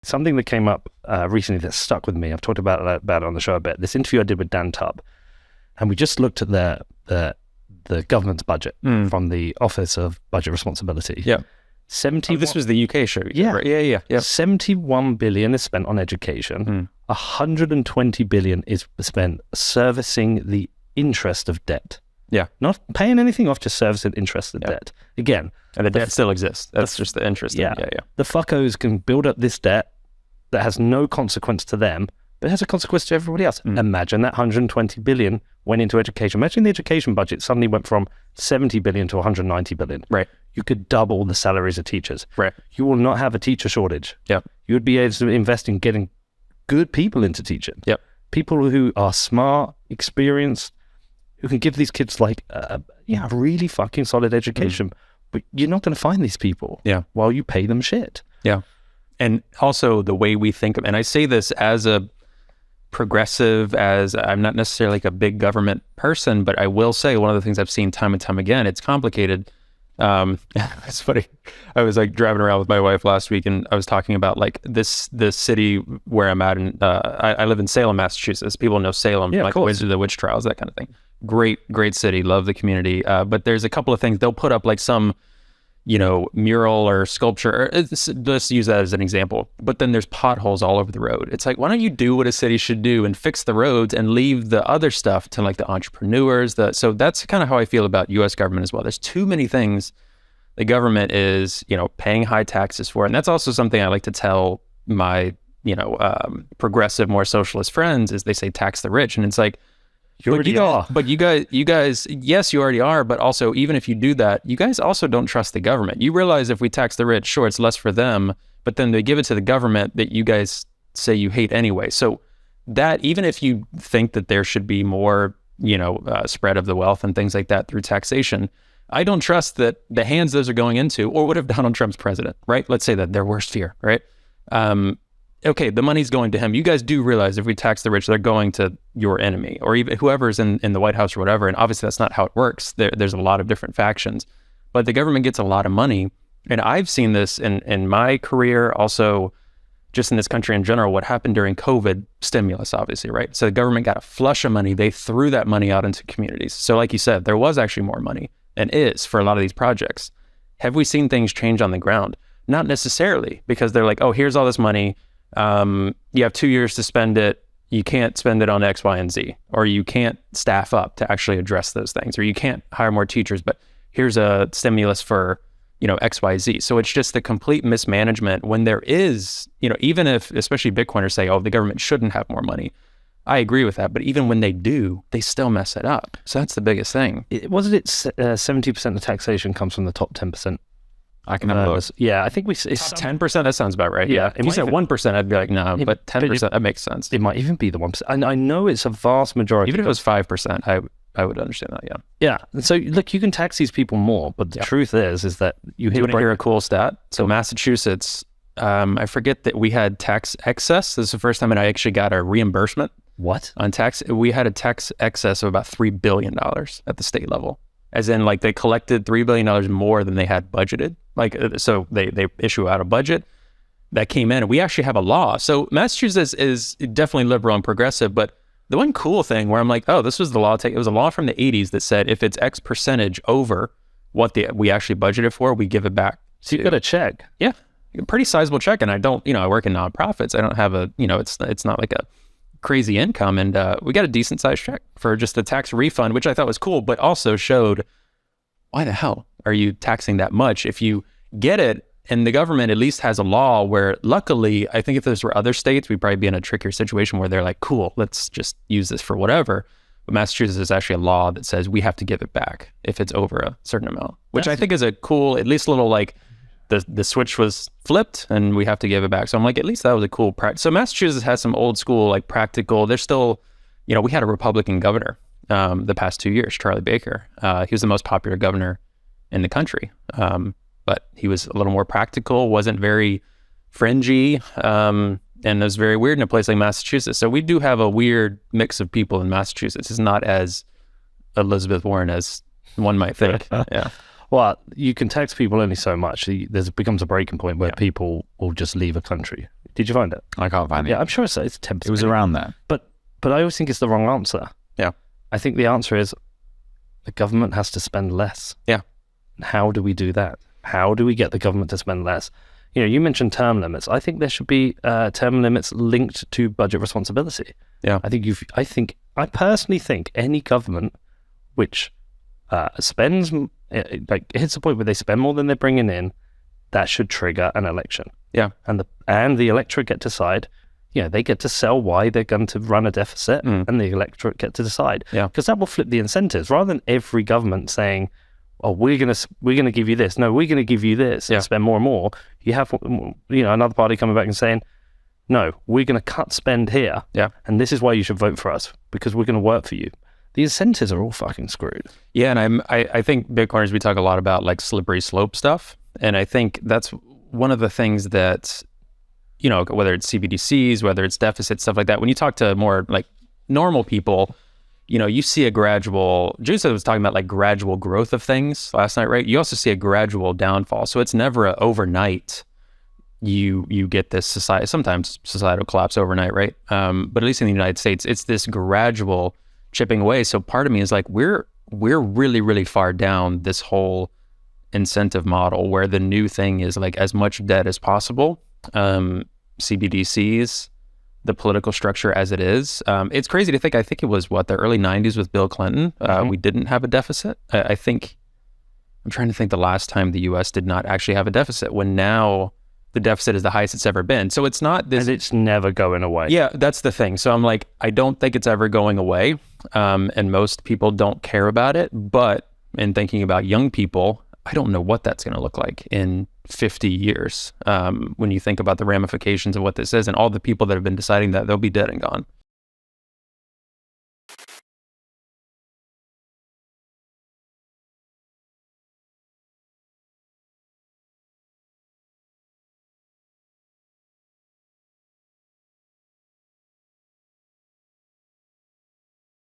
something that came up recently that stuck with me. I've talked about it on the show a bit. This interview I did with Dan Tubb, and we just looked at the government's budget from the Office of Budget Responsibility. Yeah. This was the UK show. Yeah. Right? Yeah. 71 billion is spent on education. 120 billion is spent servicing the interest of debt. Yeah. Not paying anything off, just servicing interest of debt. Again. And the debt still exists. That's just the interest. Yeah. The fuckos can build up this debt that has no consequence to them, but has a consequence to everybody else. Imagine that 120 billion went into education. Imagine the education budget suddenly went from 70 billion to 190 billion. Right. You could double the salaries of teachers. Right. You will not have a teacher shortage. Yeah. You would be able to invest in getting good people into teaching. Yep. People who are smart, experienced, who can give these kids like a really fucking solid education. But you're not going to find these people while you pay them shit. Yeah. And also the way we think of, and I say this as a progressive, as I'm not necessarily like a big government person, but I will say one of the things I've seen time and time again, it's complicated. It's funny. I was like driving around with my wife last week, and I was talking about like the city where I'm at, and I live in Salem, Massachusetts. People know Salem, like Wizard of the Witch Trials, that kind of thing. Great city, love the community. But there's a couple of things they'll put up, like some, mural or sculpture. Let's use that as an example. But then there's potholes all over the road. It's like, why don't you do what a city should do and fix the roads and leave the other stuff to like the entrepreneurs? So that's kind of how I feel about U.S. government as well. There's too many things the government is, paying high taxes for. And that's also something I like to tell my, progressive, more socialist friends is they say tax the rich. And it's like, you already are. But you guys, yes, you already are. But also, even if you do that, you guys also don't trust the government. You realize if we tax the rich, sure, it's less for them, but then they give it to the government that you guys say you hate anyway. So that, even if you think that there should be more, spread of the wealth and things like that through taxation, I don't trust that the hands those are going into, or what if Donald Trump's president, right? Let's say that their worst fear, right? Okay, the money's going to him. You guys do realize if we tax the rich, they're going to your enemy, or even whoever's in the White House or whatever. And obviously that's not how it works. There's a lot of different factions, but the government gets a lot of money. And I've seen this in my career, also just in this country in general, what happened during COVID stimulus, obviously, right? So the government got a flush of money. They threw that money out into communities. So like you said, there was actually more money, and is for a lot of these projects. Have we seen things change on the ground? Not necessarily, because they're like, oh, here's all this money. You have 2 years to spend it. You can't spend it on X, Y, and Z, or you can't staff up to actually address those things, or you can't hire more teachers, but here's a stimulus for, X, Y, Z. So it's just the complete mismanagement when there is, even if, especially Bitcoiners say, oh, the government shouldn't have more money. I agree with that. But even when they do, they still mess it up. So that's the biggest thing. Wasn't it 70% of taxation comes from the top 10%? I can have a look. Yeah, I think it's 10%. That sounds about right. Yeah. If you said 1%, I'd be like, no, but 10%, that makes sense. It might even be the 1%. And I know it's a vast majority. Even if it was 5%, I would understand that. Yeah. Yeah. And so look, you can tax these people more, but the truth is that you want to hear a cool stat? So Massachusetts, I forget that we had tax excess. This is the first time that I actually got a reimbursement. What? On tax. We had a tax excess of about $3 billion at the state level. As in, like, they collected $3 billion more than they had budgeted. Like, so they issue out a budget that came in, and we actually have a law. So Massachusetts is definitely liberal and progressive, but the one cool thing where I'm like, oh, this was the law. It was a law from the 80s that said if it's X percentage over what we actually budgeted for, we give it back. So you've got a check. Yeah, a pretty sizable check. And I don't, I work in nonprofits. I don't have a, it's not like a crazy income, and we got a decent sized check for just a tax refund, which I thought was cool, but also showed why the hell are you taxing that much if you get it? And the government at least has a law where, luckily, I think if this were other states, we'd probably be in a trickier situation where they're like, cool, let's just use this for whatever. But Massachusetts is actually a law that says we have to give it back if it's over a certain amount, which I think is a cool, at least a little like the switch was flipped and we have to give it back. So I'm like, at least that was a cool practice. So Massachusetts has some old school, like practical, they're still, we had a Republican governor the past 2 years, Charlie Baker. He was the most popular governor in the country. But he was a little more practical, wasn't very fringy, and it was very weird in a place like Massachusetts. So we do have a weird mix of people in Massachusetts. It's not as Elizabeth Warren as one might think. Yeah. Well, you can tax people only so much. There becomes a breaking point where people will just leave a country. Did you find it? I can't find it. Yeah, I'm sure it's 10%. It was around there. But I always think it's the wrong answer. Yeah. I think the answer is the government has to spend less. Yeah. How do we do that? How do we get the government to spend less? You know, you mentioned term limits. I think there should be term limits linked to budget responsibility. Yeah. I personally think any government which spends, like hits a point where they spend more than they're bringing in, that should trigger an election. Yeah. And the electorate get to decide. You know, they get to sell why they're going to run a deficit, and the electorate get to decide. Yeah. Because that will flip the incentives, rather than every government saying, "Oh, we're gonna give you this." No, we're gonna give you this and spend more and more. You have, another party coming back and saying, "No, we're gonna cut spend here, and this is why you should vote for us because we're gonna work for you." The incentives are all fucking screwed. Yeah, and I think Bitcoiners, we talk a lot about like slippery slope stuff, and I think that's one of the things that, whether it's CBDCs, whether it's deficits, stuff like that. When you talk to more like normal people, you see a gradual, Juice was talking about like gradual growth of things last night, right? You also see a gradual downfall. So it's never a overnight, you get this sometimes societal collapse overnight, right? But at least in the United States, it's this gradual chipping away. So part of me is like, we're really, really far down this whole incentive model where the new thing is like as much debt as possible. CBDCs, the political structure as it is. It's crazy to think, I think it was the early 90s with Bill Clinton. We didn't have a deficit. I'm trying to think the last time the US did not actually have a deficit, when now the deficit is the highest it's ever been. So it's not this. And it's never going away. Yeah, that's the thing. So I'm like, I don't think it's ever going away. And most people don't care about it. But in thinking about young people, I don't know what that's going to look like in 50 years. When you think about the ramifications of what this is and all the people that have been deciding that, they'll be dead and gone.